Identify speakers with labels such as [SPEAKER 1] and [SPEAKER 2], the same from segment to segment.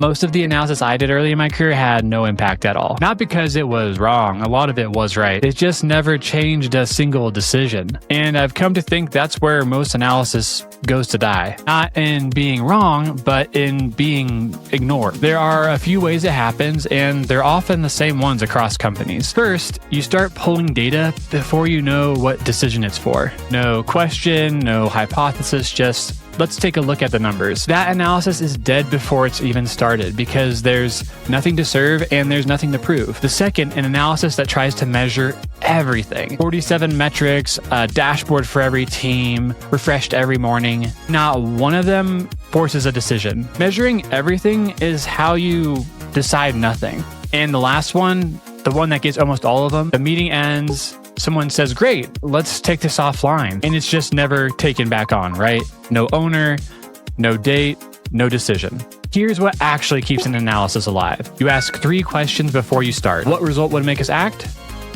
[SPEAKER 1] Most of the analysis I did early in my career had no impact at all. Not because it was wrong, a lot of it was right. It just never changed a single decision. And I've come to think that's where most analysis goes to die. Not in being wrong, but in being ignored. There are a few ways it happens, and they're often the same ones across companies. First, you start pulling data before you know what decision it's for. No question, no hypothesis, just let's take a look at the numbers. That analysis is dead before it's even started because there's nothing to serve and there's nothing to prove. The second, an analysis that tries to measure everything. 47 metrics, a dashboard for every team, refreshed every morning. Not one of them forces a decision. Measuring everything is how you decide nothing. And the last one, the one that gets almost all of them, the meeting ends, someone says, great, let's take this offline. And it's just never taken back on, right? No owner, no date, no decision. Here's what actually keeps an analysis alive. You ask 3 questions before you start. What result would make us act?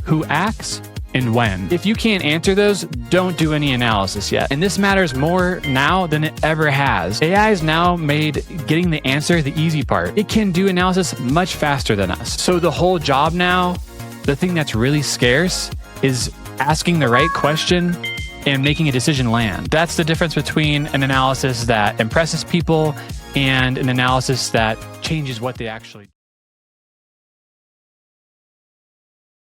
[SPEAKER 1] Who acts? And when? If you can't answer those, don't do any analysis yet. And this matters more now than it ever has. AI has now made getting the answer the easy part. It can do analysis much faster than us. So the whole job now, the thing that's really scarce, is asking the right question and making a decision land. That's the difference between an analysis that impresses people and an analysis that changes what they actually do.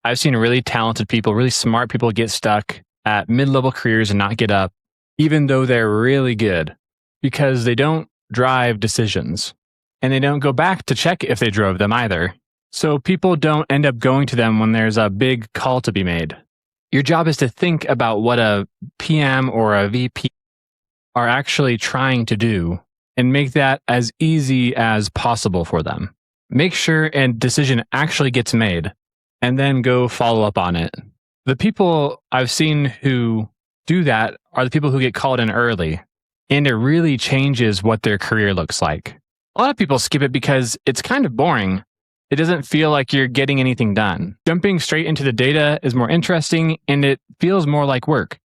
[SPEAKER 1] I've seen really talented people, really smart people get stuck at mid-level careers and not get up, even though they're really good, because they don't drive decisions and they don't go back to check if they drove them either. So people don't end up going to them when there's a big call to be made. Your job is to think about what a PM or a VP are actually trying to do and make that as easy as possible for them. Make sure a decision actually gets made and then go follow up on it. The people I've seen who do that are the people who get called in early, and it really changes what their career looks like. A lot of people skip it because it's kind of boring. It doesn't feel like you're getting anything done. Jumping straight into the data is more interesting and it feels more like work.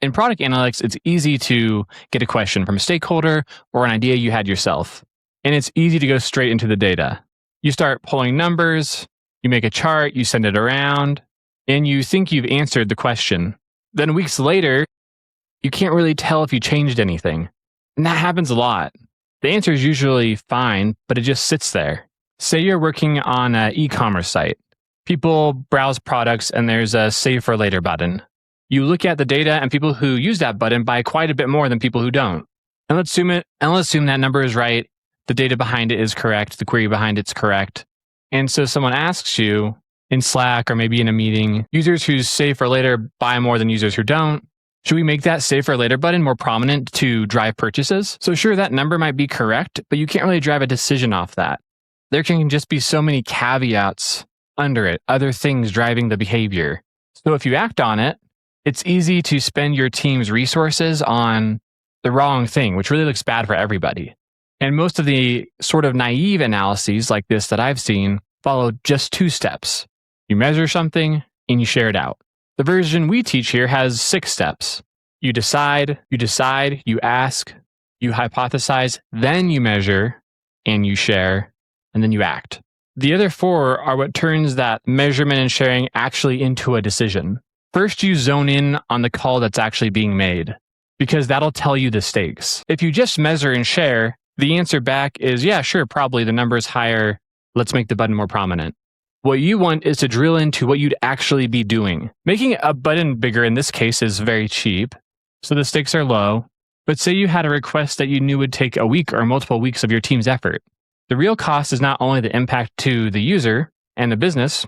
[SPEAKER 1] In product analytics, it's easy to get a question from a stakeholder or an idea you had yourself. And it's easy to go straight into the data. You start pulling numbers, you make a chart, you send it around, and you think you've answered the question. Then weeks later, you can't really tell if you changed anything. And that happens a lot. The answer is usually fine, but it just sits there. Say you're working on an e-commerce site. People browse products and there's a save for later button. You look at the data and people who use that button buy quite a bit more than people who don't. And let's assume that number is right. The data behind it is correct. The query behind it's correct. And so someone asks you in Slack or maybe in a meeting, users who save for later buy more than users who don't. Should we make that save for later button more prominent to drive purchases? So sure, that number might be correct, but you can't really drive a decision off that. There can just be so many caveats under it, other things driving the behavior. So if you act on it, it's easy to spend your team's resources on the wrong thing, which really looks bad for everybody. And most of the sort of naive analyses like this that I've seen follow just 2 steps. You measure something and you share it out. The version we teach here has 6 steps. You decide, you ask, you hypothesize, then you measure and you share, and then you act. The other 4 are what turns that measurement and sharing actually into a decision. First, you zone in on the call that's actually being made, because that'll tell you the stakes. If you just measure and share, the answer back is, yeah, sure, probably the number is higher. Let's make the button more prominent. What you want is to drill into what you'd actually be doing. Making a button bigger in this case is very cheap, so the stakes are low. But say you had a request that you knew would take a week or multiple weeks of your team's effort. The real cost is not only the impact to the user and the business,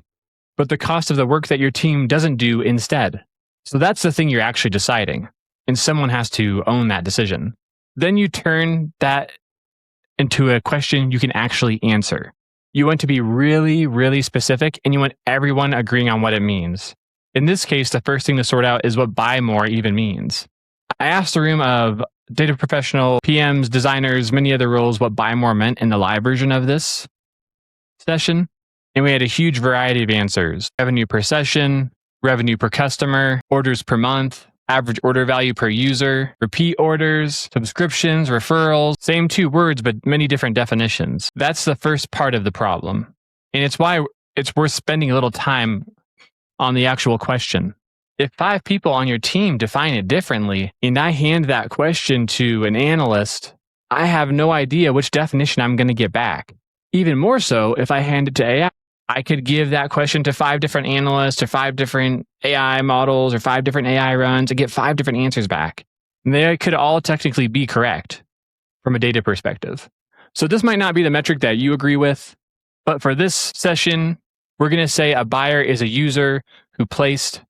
[SPEAKER 1] but the cost of the work that your team doesn't do instead. So that's the thing you're actually deciding, and someone has to own that decision. Then you turn that into a question you can actually answer. You want to be really, really specific, and you want everyone agreeing on what it means. In this case, the first thing to sort out is what buy more even means. I asked a room of data professional, PMs, designers, many other roles what buy more meant in the live version of this session, and we had a huge variety of answers. Revenue per session, revenue per customer, orders per month, average order value per user, repeat orders, subscriptions, referrals, same two words, but many different definitions. That's the first part of the problem. And it's why it's worth spending a little time on the actual question. If 5 people on your team define it differently, and I hand that question to an analyst, I have no idea which definition I'm going to get back. Even more so, if I hand it to AI, I could give that question to 5 different analysts or 5 different AI models or 5 different AI runs and get 5 different answers back. And they could all technically be correct from a data perspective. So this might not be the metric that you agree with, but for this session, we're going to say a buyer is a user who placed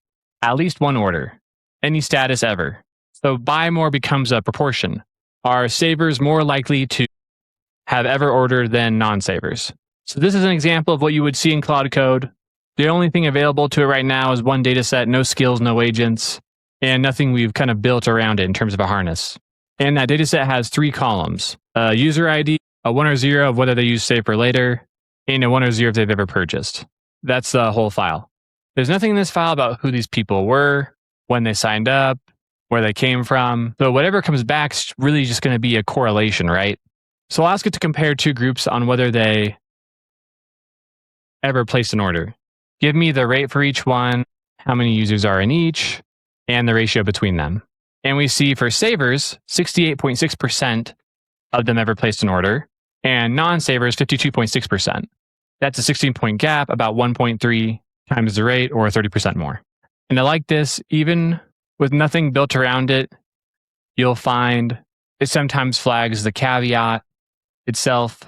[SPEAKER 1] at least one order, any status ever. So buy more becomes a proportion. Are savers more likely to have ever ordered than non-savers? So this is an example of what you would see in Cloud Code. The only thing available to it right now is one data set, no skills, no agents, and nothing we've kind of built around it in terms of a harness. And that data set has 3 columns: a user ID, a 1 or 0 of whether they use save for later, and a 1 or 0 if they've ever purchased. That's the whole file. There's nothing in this file about who these people were, when they signed up, where they came from. So whatever comes back is really just going to be a correlation, right? So I'll ask it to compare 2 groups on whether they ever placed an order. Give me the rate for each one, how many users are in each, and the ratio between them. And we see for savers, 68.6% of them ever placed an order, and non-savers, 52.6%. That's a 16-point gap, about 1.3 times the rate, or 30% more. And I like this, even with nothing built around it, you'll find it sometimes flags the caveat itself.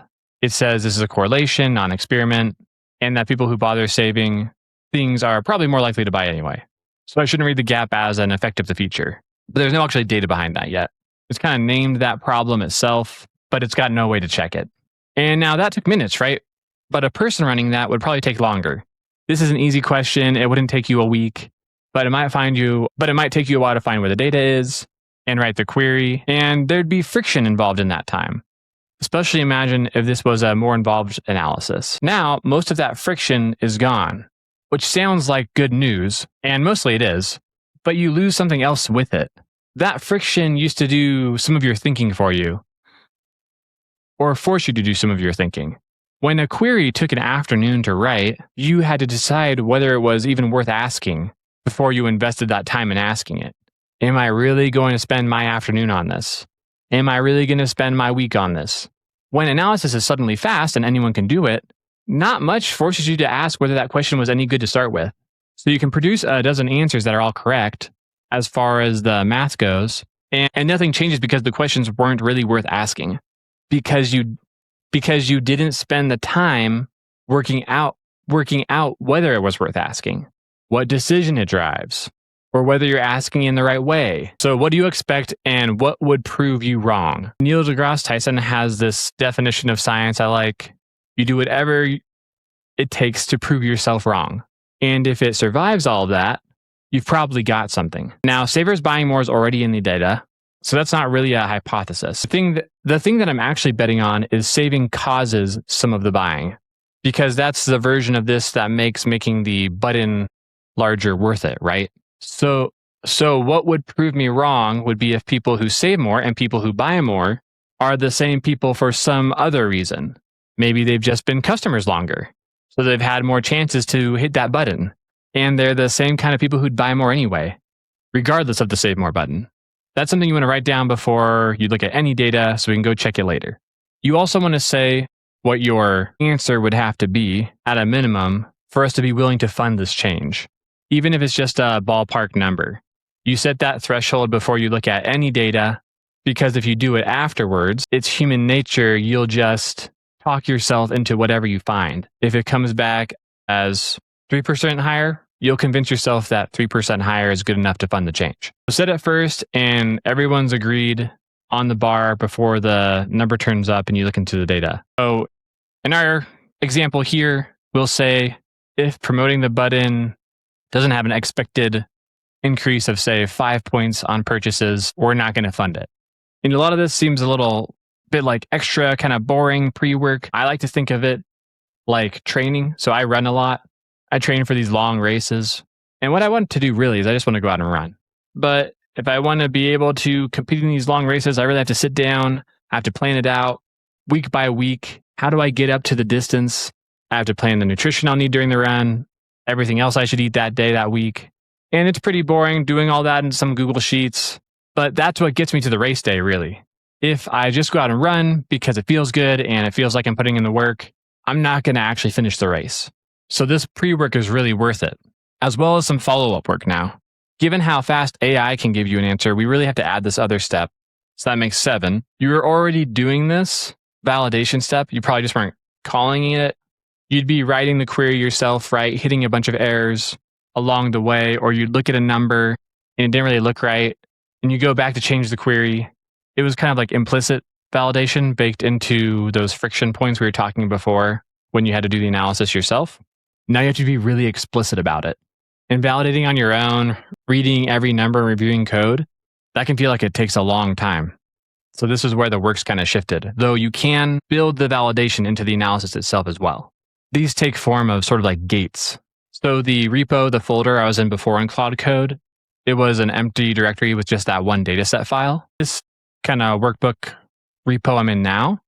[SPEAKER 1] It says this is a correlation, non-experiment, and that people who bother saving things are probably more likely to buy anyway. So I shouldn't read the gap as an effect of the feature. But there's no actually data behind that yet. It's kind of named that problem itself, but it's got no way to check it. And now that took minutes, right? But a person running that would probably take longer. This is an easy question. It wouldn't take you a week, but it might take you a while to find where the data is and write the query. And there'd be friction involved in that time. Especially imagine if this was a more involved analysis. Now, most of that friction is gone, which sounds like good news, and mostly it is, but you lose something else with it. That friction used to do some of your thinking for you, or force you to do some of your thinking. When a query took an afternoon to write, you had to decide whether it was even worth asking before you invested that time in asking it. Am I really going to spend my afternoon on this? Am I really going to spend my week on this? When analysis is suddenly fast and anyone can do it, not much forces you to ask whether that question was any good to start with. So you can produce a dozen answers that are all correct as far as the math goes, and nothing changes because the questions weren't really worth asking because you didn't spend the time working out whether it was worth asking, what decision it drives, or whether you're asking in the right way. So what do you expect and what would prove you wrong? Neil deGrasse Tyson has this definition of science I like. You do whatever it takes to prove yourself wrong. And if it survives all of that, you've probably got something. Now, savers buying more is already in the data, so that's not really a hypothesis. The thing that I'm actually betting on is saving causes some of the buying, because that's the version of this that makes making the button larger worth it, right? So what would prove me wrong would be if people who save more and people who buy more are the same people for some other reason. Maybe they've just been customers longer, so they've had more chances to hit that button. And they're the same kind of people who'd buy more anyway, regardless of the save more button. That's something you want to write down before you look at any data so we can go check it later. You also want to say what your answer would have to be at a minimum for us to be willing to fund this change, even if it's just a ballpark number. You set that threshold before you look at any data, because if you do it afterwards, it's human nature. You'll just talk yourself into whatever you find. If it comes back as 3% higher, you'll convince yourself that 3% higher is good enough to fund the change. So set it first, and everyone's agreed on the bar before the number turns up and you look into the data. So in our example here, we'll say if promoting the button doesn't have an expected increase of, say, 5 points on purchases, we're not going to fund it. And a lot of this seems a little bit like extra kind of boring pre-work. I like to think of it like training. So I run a lot. I train for these long races. And what I want to do really is I just want to go out and run. But If I want to be able to compete in these long races, I really have to sit down, I have to plan it out week by week. How do I get up to the distance? I have to plan the nutrition I'll need during the run, everything else I should eat that day, that week. And it's pretty boring doing all that in some Google Sheets, but that's what gets me to the race day, really. If I just go out and run because it feels good and it feels like I'm putting in the work, I'm not going to actually finish the race. So this pre-work is really worth it, as well as some follow-up work now. Given how fast AI can give you an answer, we really have to add this other step. So that makes 7. You're already doing this validation step. You probably just weren't calling it. You'd be writing the query yourself, right? Hitting a bunch of errors along the way, or you'd look at a number and it didn't really look right. And you go back to change the query. It was kind of like implicit validation baked into those friction points we were talking before when you had to do the analysis yourself. Now you have to be really explicit about it. And validating on your own, reading every number and reviewing code, that can feel like it takes a long time. So this is where the work's kind of shifted, though you can build the validation into the analysis itself as well. These take form of sort of like gates. So the repo, the folder I was in before in Cloud Code, it was an empty directory with just that one dataset file. This kind of workbook repo I'm in now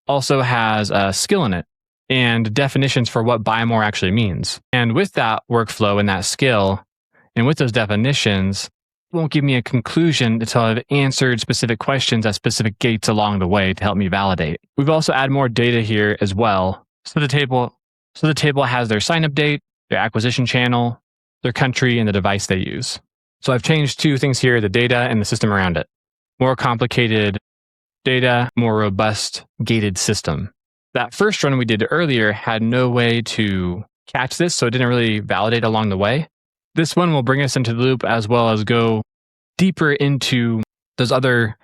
[SPEAKER 1] also has a skill in it and definitions for what buy more actually means. And with that workflow and that skill, and with those definitions, it won't give me a conclusion until I've answered specific questions at specific gates along the way to help me validate. We've also added more data here as well. So the table has their sign-up date, their acquisition channel, their country, and the device they use. So I've changed 2 things here, the data and the system around it. More complicated data, more robust gated system. That first run we did earlier had no way to catch this, so it didn't really validate along the way. This one will bring us into the loop as well as go deeper into those other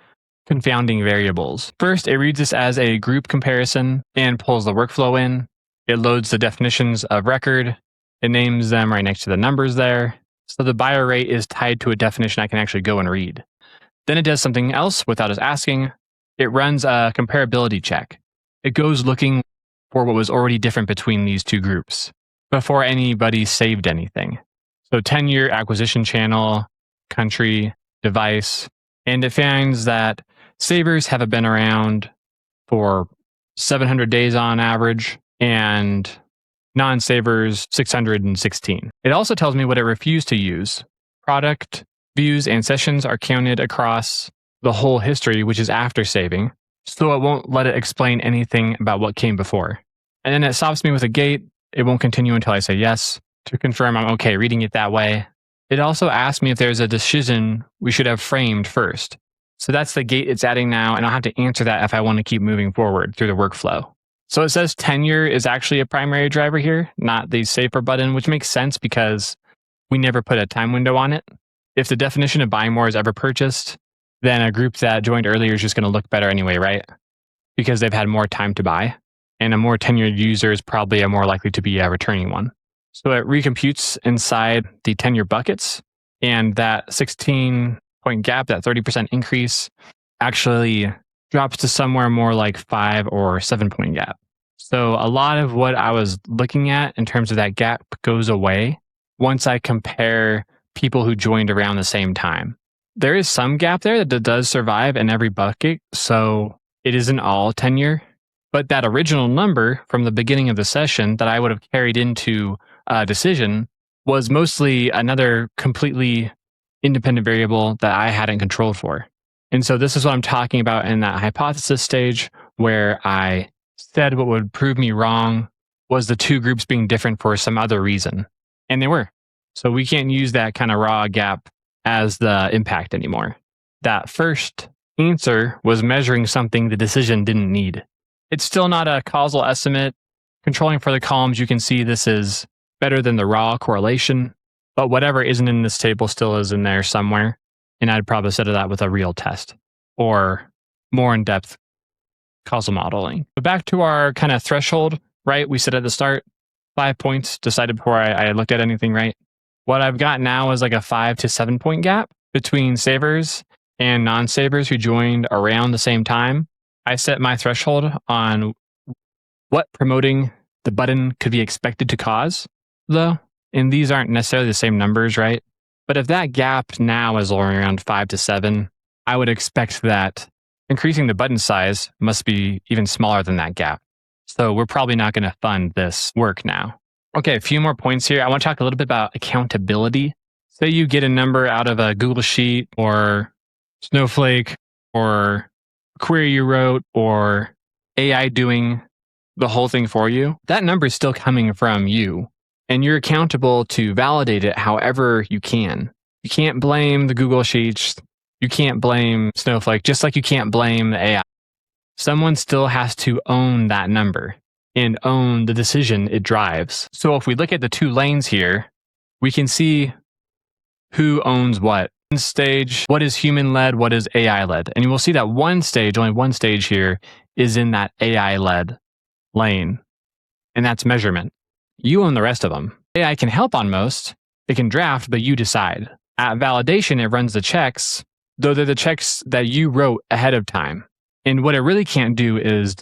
[SPEAKER 1] confounding variables. First, it reads this as a group comparison and pulls the workflow in. It loads the definitions of record. It names them right next to the numbers there. So the buyer rate is tied to a definition I can actually go and read. Then it does something else without us asking. It runs a comparability check. It goes looking for what was already different between these 2 groups before anybody saved anything. So tenure, acquisition channel, country, device, and it finds that savers have been around for 700 days on average and non-savers 616. It also tells me what it refused to use. Product, views, and sessions are counted across the whole history, which is after saving, so it won't let it explain anything about what came before. And then it stops me with a gate. It won't continue until I say yes to confirm I'm okay reading it that way. It also asks me if there's a decision we should have framed first. So that's the gate it's adding now, and I'll have to answer that if I want to keep moving forward through the workflow. So it says tenure is actually a primary driver here, not the safer button, which makes sense because we never put a time window on it. If the definition of buying more is ever purchased, then a group that joined earlier is just going to look better anyway, right? Because they've had more time to buy. And a more tenured user is probably a more likely to be a returning one. So it recomputes inside the tenure buckets, and that 16-point gap, that 30% increase, actually drops to somewhere more like 5 or 7-point gap. So a lot of what I was looking at in terms of that gap goes away once I compare people who joined around the same time. There is some gap there that does survive in every bucket, so it isn't all tenure. But that original number from the beginning of the session that I would have carried into a decision was mostly another completely independent variable that I hadn't controlled for. And so this is what I'm talking about in that hypothesis stage where I said what would prove me wrong was the 2 groups being different for some other reason. And they were. So we can't use that kind of raw gap as the impact anymore. That first answer was measuring something the decision didn't need. It's still not a causal estimate. Controlling for the columns, you can see this is better than the raw correlation, but whatever isn't in this table still is in there somewhere. And I'd probably settle that with a real test or more in-depth causal modeling. But back to our kind of threshold, right? We said at the start, 5 points decided before I looked at anything, right? What I've got now is like a 5 to 7 point gap between savers and non-savers who joined around the same time. I set my threshold on what promoting the button could be expected to cause, though. And these aren't necessarily the same numbers, right? But if that gap now is only around 5 to 7, I would expect that increasing the button size must be even smaller than that gap. So we're probably not going to fund this work now. Okay, a few more points here. I want to talk a little bit about accountability. Say you get a number out of a Google Sheet or Snowflake or a query you wrote or AI doing the whole thing for you. That number is still coming from you, and you're accountable to validate it however you can. You can't blame the Google Sheets. You can't blame Snowflake, just like you can't blame the AI. Someone still has to own that number and own the decision it drives. So if we look at the two lanes here, we can see who owns what. One stage, what is human-led, what is AI-led. And we'll see that only one stage here is in that AI-led lane, and that's measurement. You own the rest of them. AI can help on most. It can draft, but you decide. At validation, it runs the checks, though they're the checks that you wrote ahead of time. And what it really can't do is,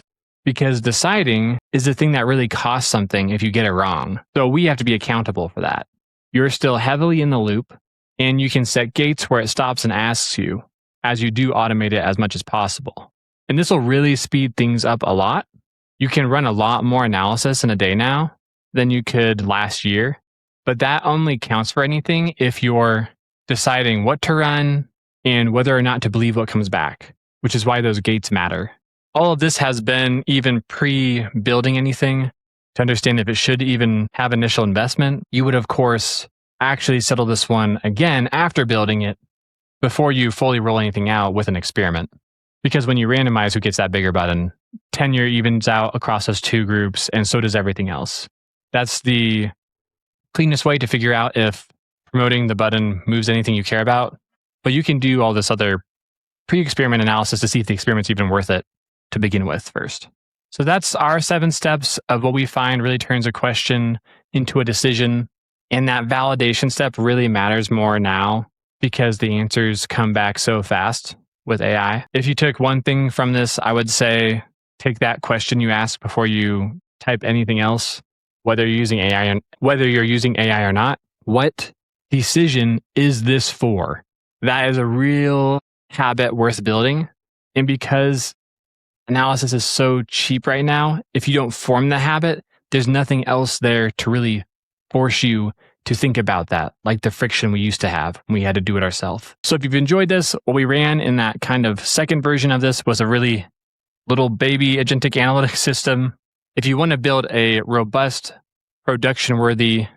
[SPEAKER 1] because deciding is the thing that really costs something if you get it wrong. So we have to be accountable for that. You're still heavily in the loop, and you can set gates where it stops and asks you as you do automate it as much as possible. And this will really speed things up a lot. You can run a lot more analysis in a day now than you could last year, but that only counts for anything if you're deciding what to run and whether or not to believe what comes back, which is why those gates matter. All of this has been even pre-building anything to understand if it should even have initial investment. You would, of course, actually settle this one again after building it before you fully roll anything out with an experiment. Because when you randomize who gets that bigger button, tenure evens out across those two groups, and so does everything else. That's the cleanest way to figure out if promoting the button moves anything you care about. But you can do all this other pre-experiment analysis to see if the experiment's even worth it to begin with first. So that's our 7 steps of what we find really turns a question into a decision. And that validation step really matters more now because the answers come back so fast with AI. If you took one thing from this, I would say take that question you ask before you type anything else, whether you're using AI or not. What decision is this for? That is a real habit worth building. And because analysis is so cheap right now, if you don't form the habit, there's nothing else there to really force you to think about that, like the friction we used to have when we had to do it ourselves. So if you've enjoyed this, what we ran in that kind of second version of this was a really little baby agentic analytics system. If you want to build a robust, production-worthy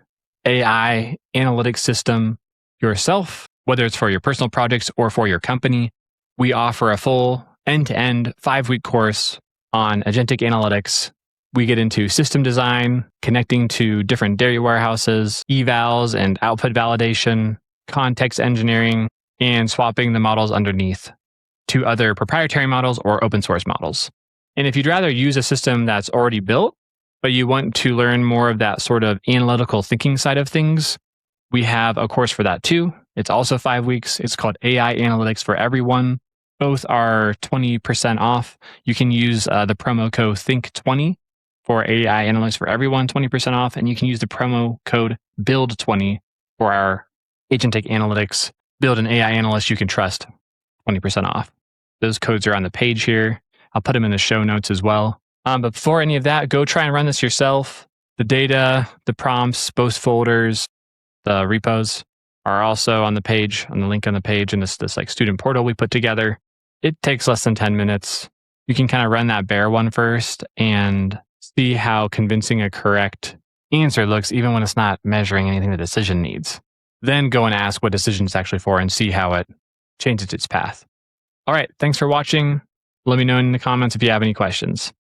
[SPEAKER 1] AI analytics system yourself, whether it's for your personal projects or for your company, we offer a full end-to-end 5-week course on Agentic Analytics. We get into system design, connecting to different data warehouses, evals and output validation, context engineering, and swapping the models underneath to other proprietary models or open source models. And if you'd rather use a system that's already built, but you want to learn more of that sort of analytical thinking side of things, we have a course for that too. It's also 5 weeks. It's called AI Analytics for Everyone. Both are 20% off. You can use the promo code THINK20 for AI Analytics for Everyone, 20% off. And you can use the promo code BUILD20 for our Agentic Analytics Build an AI Analyst You Can Trust, 20% off. Those codes are on the page here. I'll put them in the show notes as well. But before any of that, go try and run this yourself. The data, the prompts, both folders, the repos are also on the page, on the link on the page in this like student portal we put together. It takes less than 10 minutes. You can kind of run that bare one first and see how convincing a correct answer looks, even when it's not measuring anything the decision needs. Then go and ask what decision it's actually for and see how it changes its path. All right, thanks for watching. Let me know in the comments if you have any questions.